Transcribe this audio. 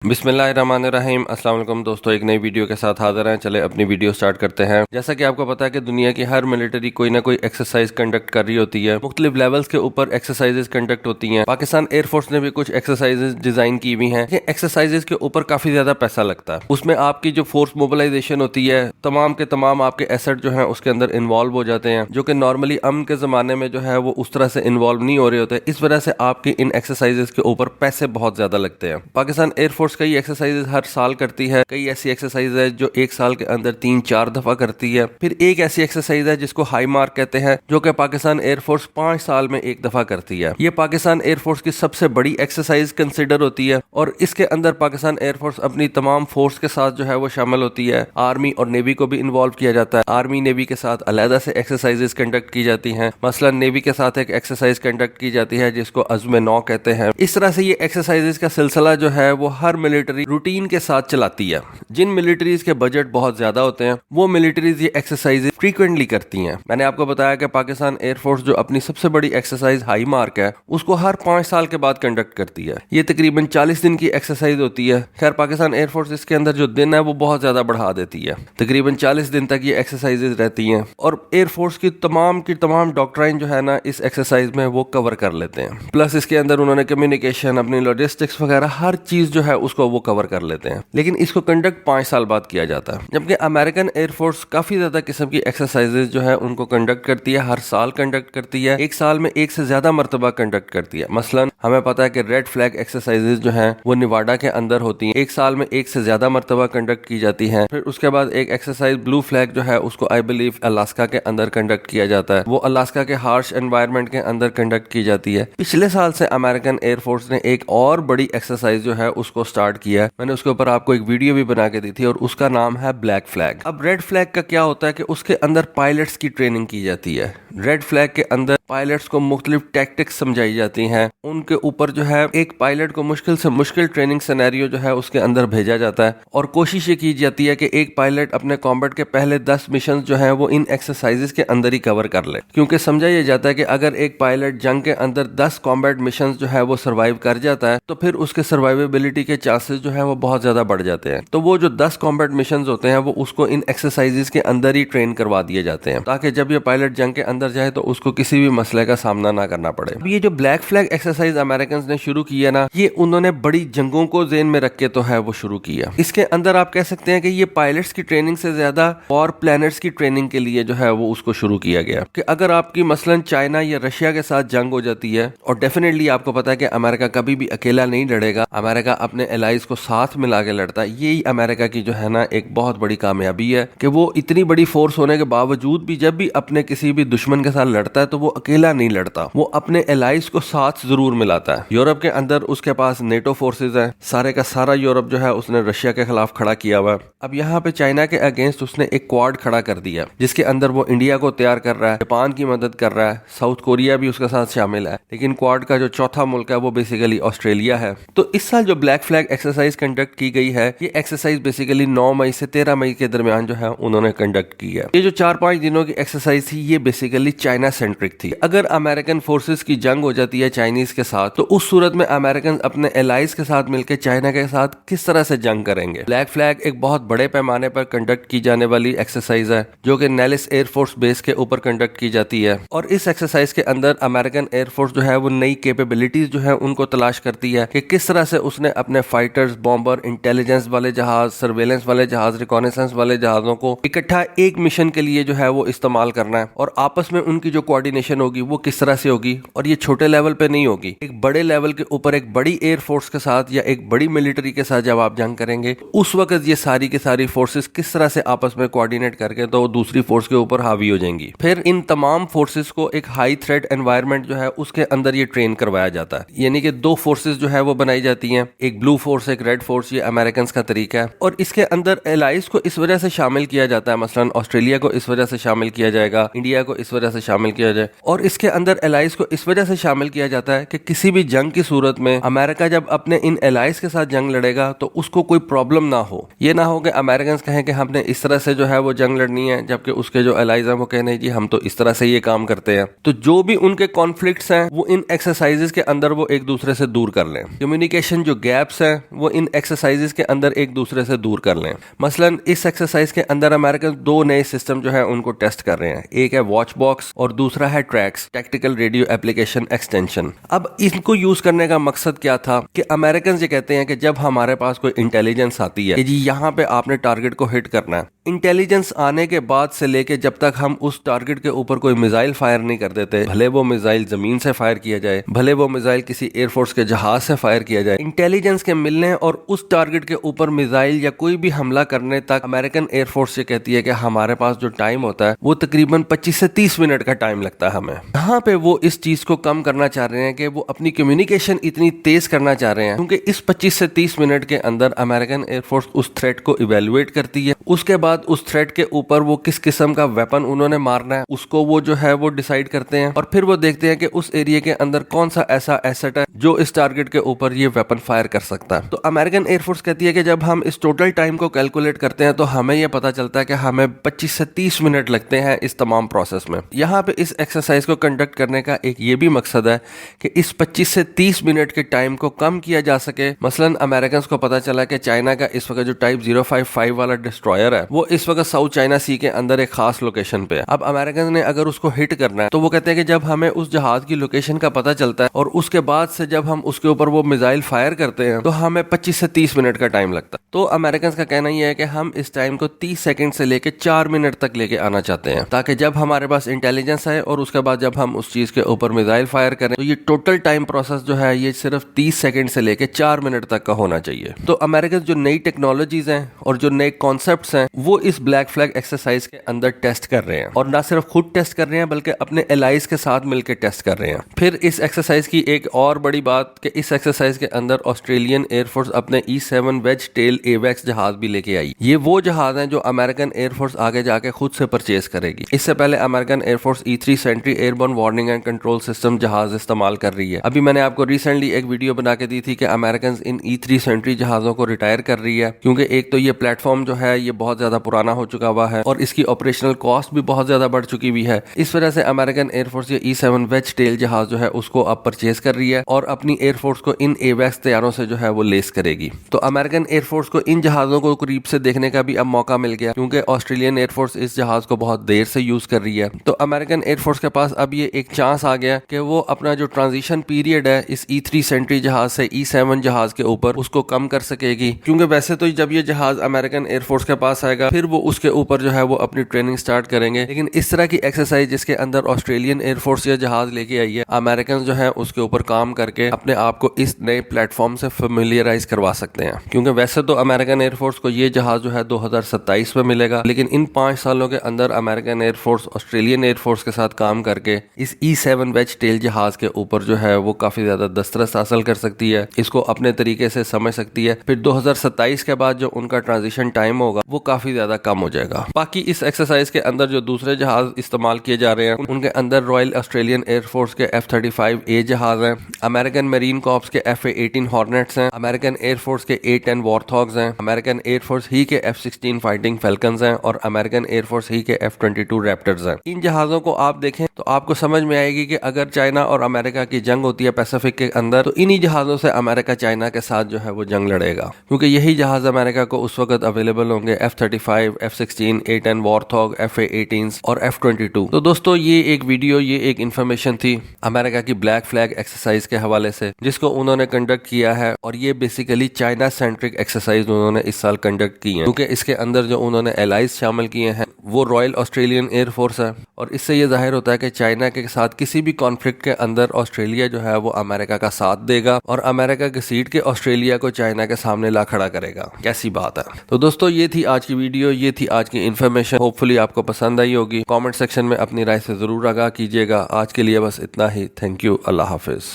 बिस्मिल्लाहिर्रहमानिर्रहीम। अस्सलाम वालेकुम दोस्तों, एक नई वीडियो के साथ हाजिर हैं। चले अपनी वीडियो स्टार्ट करते हैं। जैसा कि आपको पता है कि दुनिया की हर मिलिट्री कोई ना कोई एक्सरसाइज कंडक्ट कर रही होती है। मुख्तलिफ लेवल्स के ऊपर एक्सरसाइजेज कंडक्ट होती हैं। पाकिस्तान एयरफोर्स ने भी कुछ एक्सरसाइजेज डिजाइन की हुई हैं। एक्सरसाइजेज के ऊपर काफी ज्यादा पैसा लगता है। उसमें आपकी जो फोर्स मोबिलाइजेशन होती है, तमाम के तमाम आपके एसेट जो है उसके अंदर इन्वॉल्व हो जाते हैं, जो कि नॉर्मली अमन के जमाने में जो है वो उस तरह से इन्वॉल्व नहीं हो रहे होते। इस वजह से आपकी इन एक्सरसाइजेज के ऊपर पैसे बहुत ज्यादा लगते हैं। पाकिस्तान एयरफोर्स कई एक्सरसाइजेज हर साल करती है। कई ऐसी एक्सरसाइज है जो एक साल के अंदर 3-4 दफा करती है। फिर एक ऐसी एक्सरसाइज है जिसको हाई मार्क कहते हैं, जो कि पाकिस्तान एयरफोर्स 5 साल में एक दफा करती है। ये पाकिस्तान एयरफोर्स की सबसे बड़ी एक्सरसाइज कंसिडर होती है और इसके अंदर पाकिस्तान एयरफोर्स अपनी तमाम फोर्स के साथ जो है वो शामिल होती है। आर्मी और नेवी को भी इन्वॉल्व किया जाता है। आर्मी नेवी के साथ अलहदा से एक्सरसाइजेस कंडक्ट की जाती हैं। मसलन नेवी के साथ एक एक्सरसाइज कंडक्ट की जाती है जिसको अज़्म नौ कहते हैं। इस तरह से ये एक्सरसाइजेस का सिलसिला जो है वो हर मिलिट्री रूटीन के साथ चलाती है। जिन मिलिट्रीज के बजट बहुत ज्यादा होते हैं वो मिलिट्रीज ये एक्सरसाइज फ्रीक्वेंटली करती हैं। मैंने आपको बताया कि पाकिस्तान एयरफोर्स जो अपनी सबसे बड़ी एक्सरसाइज हाई मार्क है उसको हर 5 साल के बाद कंडक्ट करती है। ये तकरीबन 40 दिन की एक्सरसाइज होती है। खैर, पाकिस्तान एयरफोर्स इसके अंदर जो दिन है वो बहुत ज्यादा बढ़ा देती है। तकरीबन 40 दिन तक ये एक्सरसाइजेज रहती हैं और एयरफोर्स की तमाम डॉक्ट्राइन जो है ना इस एक्सरसाइज में वो कवर कर लेते हैं। प्लस इसके अंदर उन्होंने कम्युनिकेशन, अपनी लॉजिस्टिक्स वगैरह हर चीज जो है उसको वो कवर कर लेते हैं। लेकिन इसको कंडक्ट 5 साल बाद किया जाता है। जबकि अमेरिकन एयरफोर्स काफी ज्यादा किस्म की एक्सरसाइजेज जो है उनको कंडक्ट करती है, हर साल कंडक्ट करती है। एक साल में एक से ज्यादा मरतबा कंडक्ट करती है। मसलन हमें पता है कि रेड फ्लैग एक्सरसाइजेज जो है वो निवाडा के अंदर होती है। एक साल में एक से ज्यादा मरतबा कंडक्ट की जाती है। फिर उसके बाद एक एक्सरसाइज ब्लू फ्लैग जो है उसको आई बिलीव अलास्का के अंदर कंडक्ट किया जाता है। वो अलास्का के हार्श एनवायरनमेंट के अंदर कंडक्ट की जाती है। पिछले साल से अमेरिकन एयरफोर्स ने एक और बड़ी एक्सरसाइज जो है उसको स्टार्ट किया है। मैंने उसके ऊपर आपको एक वीडियो भी बना के दी थी और उसका नाम है ब्लैक फ्लैग। अब रेड फ्लैग का क्या होता है कि उसके अंदर पायलट्स की ट्रेनिंग की जाती है। रेड फ्लैग के अंदर पायलट्स को मुख्तलिफ टैक्टिक्स समझाई जाती हैं। उनके ऊपर जो है एक पायलट को मुश्किल से मुश्किल ट्रेनिंग सिनेरियो जो है उसके अंदर भेजा जाता है और कोशिश ये की जाती है कि एक पायलट अपने कॉम्बैट के पहले 10 मिशन जो है वो इन एक्सरसाइजेस के अंदर ही कवर कर ले। क्योंकि समझा यह जाता है कि अगर एक पायलट जंग के अंदर 10 कॉम्बैट मिशन जो है वो सर्वाइव कर जाता है तो फिर उसके सर्वाइवेबिलिटी के चांसेस जो है वो बहुत ज्यादा बढ़ जाते हैं। तो वो जो 10 कॉम्बैट मिशन होते हैं वो उसको इन एक्सरसाइजेस के अंदर ही ट्रेन करवा दिए जाते हैं, ताकि जब ये पायलट जंग के अंदर जाए तो उसको किसी भी मसले का सामना ना करना पड़े। अब ये जो ब्लैक फ्लैग एक्सरसाइज अमेरिकन ने शुरू की है ना, ये उन्होंने बड़ी जंगों को ज़हन में रख के तो है वो शुरू किया। इसके अंदर आप कह सकते हैं कि ये पायलट्स की ट्रेनिंग से ज्यादा वॉर प्लानर्स की ट्रेनिंग के लिए जो है वो उसको शुरू किया गया कि अगर आपकी मसलन चाइना या रशिया के साथ जंग हो जाती है, और डेफिनेटली आपको पता है कि अमेरिका कभी भी अकेला नहीं लड़ेगा, अमेरिका अपने एलाइज को साथ मिला के लड़ता है। यही अमेरिका की जो है ना एक बहुत बड़ी कामयाबी है कि वो इतनी बड़ी फोर्स होने के बावजूद भी जब भी अपने किसी भी दुश्मन के साथ लड़ता है तो वो अकेला नहीं लड़ता, वो अपने एलाइज को साथ जरूर मिलाता है। यूरोप के अंदर उसके पास नेटो फोर्सेज है। सारे का सारा यूरोप जो है उसने रशिया के खिलाफ खड़ा किया हुआ है। अब यहाँ पे चाइना के अगेंस्ट उसने एक क्वाड खड़ा कर दिया जिसके अंदर वो इंडिया को तैयार कर रहा है, जापान की मदद कर रहा है, साउथ कोरिया भी उसके साथ शामिल है। लेकिन क्वाड का जो चौथा मुल्क है वो बेसिकली ऑस्ट्रेलिया है। तो इस साल जो ब्लैक फ्लैग एक्सरसाइज कंडक्ट की गई है, ये एक्सरसाइज बेसिकली 9 मई से 13 मई के दरमियान जो है उन्होंने कंडक्ट की है। ये जो 4-5 दिनों की एक्सरसाइज थी ये बेसिकली चाइना सेंट्रिक थी। अगर अमेरिकन फोर्सेस की जंग हो जाती है चाइनीज के साथ तो उस सूरत में अमेरिकन अपने एलाइज के साथ मिलकर चाइना के साथ किस तरह से जंग करेंगे। ब्लैक फ्लैग एक बहुत बड़े पैमाने पर कंडक्ट की जाने वाली एक्सरसाइज है जो कि नेलिस एयरफोर्स बेस के ऊपर कंडक्ट की जाती है। और इस एक्सरसाइज के अंदर अमेरिकन एयरफोर्स जो है वो नई कैपेबिलिटीज जो है उनको तलाश करती है कि किस तरह से उसने अपने फाइटर्स, बॉम्बर, इंटेलिजेंस वाले जहाज, सर्वेलेंस वाले जहाज, रिकॉनेसेंस वाले जहाजों को इकट्ठा एक मिशन के लिए जो है वो इस्तेमाल करना है। और आपस में उनकी जो कोऑर्डिनेशन होगी वो किस तरह से होगी, और ये छोटे लेवल पे नहीं होगी, एक बड़े लेवल के ऊपर एक बड़ी एयरफोर्स के साथ या एक बड़ी मिलिट्री के साथ जब आप जंग करेंगे उस वक्त ये सारी की सारी फोर्सेस किस तरह से आपस में कोऑर्डिनेट करके तो दूसरी फोर्स के ऊपर हावी हो जाएंगी। फिर इन तमाम फोर्सेस को एक हाई थ्रेट एनवायरनमेंट जो है उसके अंदर ये ट्रेन करवाया जाता है। यानी कि 2 फोर्सेस जो है वो बनाई जाती हैं, एक ब्लू फोर्स, एक रेड फोर्स। ये अमेरिकन का तरीका है। और इसके अंदर एलाइज को इस वजह से शामिल किया जाता है, मसलन ऑस्ट्रेलिया को इस वजह से शामिल किया जाएगा, इंडिया को इस वजह से शामिल किया जाए। और इसके अंदर एलाइज को इस वजह से शामिल किया जाता है कि किसी भी जंग की सूरत में अमेरिका जब अपने इन एलाइज के साथ जंग लड़ेगा तो उसको कोई प्रॉब्लम ना हो। ये ना हो कि अमेरिकन कहें कि हमने इस तरह से जो है वो जंग लड़नी है, जबकि उसके जो एलाइज हैं वो कहने जी हम तो इस तरह से ये काम करते हैं। तो जो भी उनके कॉन्फ्लिक्ट्स हैं वो इन एक्सरसाइजेस के अंदर वो एक दूसरे से दूर कर लें। कम्युनिकेशन जो गैप्स हैं हैं वो इन एक्सरसाइजेस के अंदर एक दूसरे से दूर कर लें। मसलन इस एक्सरसाइज के अंदर अमेरिकन दो नए सिस्टम जो है उनको टेस्ट कर रहे हैं, एक है वॉच बॉक्स और दूसरा है tracks tactical radio application extension. अब इनको यूज करने का मकसद क्या था कि अमेरिकन ये कहते हैं कि जब हमारे पास कोई इंटेलिजेंस आती है कि जी यहाँ पे आपने टारगेट को हिट करना है, इंटेलिजेंस आने के बाद से लेके जब तक हम उस टारगेट के ऊपर कोई मिसाइल फायर नहीं कर देते, भले वो मिसाइल जमीन से फायर किया जाए, भले वो मिसाइल किसी एयरफोर्स के जहाज से फायर किया जाए, इंटेलिजेंस के मिलने और उस टारगेट के ऊपर मिसाइल या कोई भी हमला करने तक अमेरिकन एयरफोर्स ये कहती है कि हमारे पास जो टाइम होता है वो तकरीबन 25 से 30 मिनट का टाइम लगता है हमें। यहाँ पे वो इस चीज को कम करना चाह रहे हैं कि वो अपनी कम्युनिकेशन इतनी तेज करना चाह रहे हैं क्योंकि इस 25 से 30 मिनट के अंदर अमेरिकन एयरफोर्स उस थ्रेट को इवेल्युएट करती है। उसके बाद उस थ्रेट के ऊपर वो किस किस्म का वेपन उन्होंने मारना है उसको वो जो है वो डिसाइड करते हैं और फिर वो देखते हैं कि उस एरिया के अंदर कौन सा ऐसा एसेट है जो इस टारगेट के ऊपर ये वेपन फायर कर सकता है। तो अमेरिकन एयरफोर्स कहती है कि जब हम इस टोटल टाइम को कैलकुलेट करते हैं तो हमें यह पता चलता है कि हमें 25 से 30 मिनट लगते हैं इस तमाम प्रोसेस में। यहाँ पे इस एक्सरसाइज को कंडक्ट करने का एक ये भी मकसद है कि इस 25 से 30 मिनट के टाइम को कम किया जा सके। मसलन अमेरिकन को पता चला कि चाइना का इस वक्त जो टाइप 055 वाला डिस्ट्रॉयर है वो इस वक्त साउथ चाइना सी के अंदर एक खास लोकेशन पे है। अब अमेरिकन ने अगर उसको हिट करना है तो वो कहते हैं कि जब हमें उस जहाज की लोकेशन का पता चलता है और उसके बाद से जब हम उसके ऊपर वो मिसाइल फायर करते हैं तो हमें 25 से 30 मिनट का टाइम लगता है। तो अमेरिकन का कहना यह है कि हम इस टाइम को 30 सेकंड से लेके 4 मिनट तक लेके आना चाहते हैं ताकि जब हमारे पास इंटेलिजेंस आए और उसके बाद जब हम उस चीज के ऊपर मिसाइल फायर करें तो ये टोटल टाइम प्रोसेस जो है ये सिर्फ 30 सेकंड से लेके 4 मिनट तक का होना चाहिए। तो अमेरिकन जो नई टेक्नोलॉजीज हैं और जो नए कॉन्सेप्ट्स हैं वो इस ब्लैक फ्लैग एक्सरसाइज के अंदर टेस्ट कर रहे हैं और ना सिर्फ खुद टेस्ट कर रहे हैं बल्कि अपने एलाइज के साथ मिलकर टेस्ट कर रहे हैं। फिर इस एक्सरसाइज की एक और बड़ी बात कि इस एक्सरसाइज के अंदर ऑस्ट्रेलियन एयरफोर्स अपने E7 वेज टेल एवेक्स जहाज भी लेके आई। ये वो जहाज हैं जो अमेरिकन एयरफोर्स आगे जाके खुद से परचेज करेगी। इससे पहले American air force E3 sentry airborne warning and control system जहाज इस्तेमाल कर रही है। अभी मैंने आपको रिसेंटली एक वीडियो बना के दी थी कि अमेरिकन इन E3 सेंट्री जहाजों को रिटायर कर रही है क्योंकि एक तो ये प्लेटफॉर्म जो है ये बहुत ज्यादा पुराना हो चुका हुआ है और इसकी ऑपरेशनल कॉस्ट भी बहुत ज्यादा बढ़ चुकी हुई है। इस वजह से अमेरिकन एयरफोर्स ये E7 वेज टेल जहाज जो है उसको अब परचेज कर रही है और अपनी एयरफोर्स को इन एवेक्स तैयारों से जो है वो लेस करेगी। तो अमेरिकन एयरफोर्स को इन जहाजों को करीब से देखने का भी अब मौका मिल गया क्योंकि ऑस्ट्रेलियन एयरफोर्स इस जहाज को बहुत देर से यूज कर रही है। तो अमेरिकन एयरफोर्स के पास अब ये एक चांस आ गया कि वो अपना जो ट्रांजिशन पीरियड है इस E3 सेंट्री जहाज से E7 जहाज के ऊपर उसको कम कर सकेगी। क्योंकि वैसे तो जब ये जहाज अमेरिकन एयरफोर्स के पास आएगा फिर वो उसके ऊपर जो है वो अपनी ट्रेनिंग स्टार्ट करेंगे, लेकिन इस तरह की एक्सरसाइज जिसके अंदर ऑस्ट्रेलियन एयरफोर्स ये जहाज लेके आई है अमेरिकन जो है उसके ऊपर काम करके अपने आप को इस नए प्लेटफॉर्म से फेमिलियराइज करवा सकते हैं। क्योंकि वैसे तो अमेरिकन एयरफोर्स को ये जहाज जो है 2027 में मिलेगा, लेकिन इन 5 सालों के अंदर अमेरिकन एयरफोर्स ऑस्ट्रेलियन एयरफोर्स के साथ काम करके इस E7 वेज टेल जहाज के ऊपर जो है वो काफी ज्यादा दस्तरस हासिल कर सकती है, इसको अपने तरीके से समझ सकती है। फिर 2027 के बाद जो उनका ट्रांजिशन टाइम होगा वो काफी ज्यादा कम हो जाएगा। बाकी इस एक्सरसाइज के अंदर जो दूसरे जहाज इस्तेमाल किए जा रहे हैं उनके अंदर रॉयल ऑस्ट्रेलियन एयरफोर्स के F-35A जहाज हैं, अमेरिकन मरीन कॉर्प्स के FA-18 हॉर्नेट्स हैं, अमेरिकन एयरफोर्स के A-10 वॉरथॉग्स हैं, अमेरिकन एयरफोर्स ही के F-16 फाइटिंग फैल्कन्स हैं और अमेरिकन एयरफोर्स ही के F-22 रैप्टर्स हैं। इन जहाजों को आप देखें तो आपको समझ में आएगी कि अगर चाइना और अमेरिका की जंग होती है पैसिफिक के अंदर तो इन्हीं जहाजों से अमेरिका चाइना के साथ जो है वो जंग लड़ेगा, क्योंकि यही जहाज अमेरिका को उस वक्त अवेलेबल होंगे F-35, F-16, A-10 वॉरथॉग, FA-18 और F-22। तो दोस्तों ये एक वीडियो, ये एक इन्फॉर्मेशन थी अमेरिका की ब्लैक फ्लैग एक्सरसाइज के हवाले से जिसको उन्होंने कंडक्ट किया है और ये बेसिकली चाइना सेंट्रिक एक्सरसाइज उन्होंने इस साल कंडक्ट की है, क्योंकि इसके अंदर जो उन्होंने एलाइज शामिल किए हैं वो रॉयल ऑस्ट्रेलियन एयरफोर्स है और इससे ये जाहिर होता है कि चाइना के साथ किसी भी कॉन्फ्लिक्ट के अंदर ऑस्ट्रेलिया जो है वो अमेरिका का साथ देगा और अमेरिका की सीट के ऑस्ट्रेलिया को चाइना के सामने ला खड़ा करेगा। कैसी बात है। तो दोस्तों ये थी आज की वीडियो, ये थी आज की इन्फॉर्मेशन। होपफुली आपको पसंद आई होगी। कमेंट सेक्शन में अपनी राय से जरूर आगाह कीजिएगा। आज के लिए बस इतना ही। Thank you. Allah Hafiz.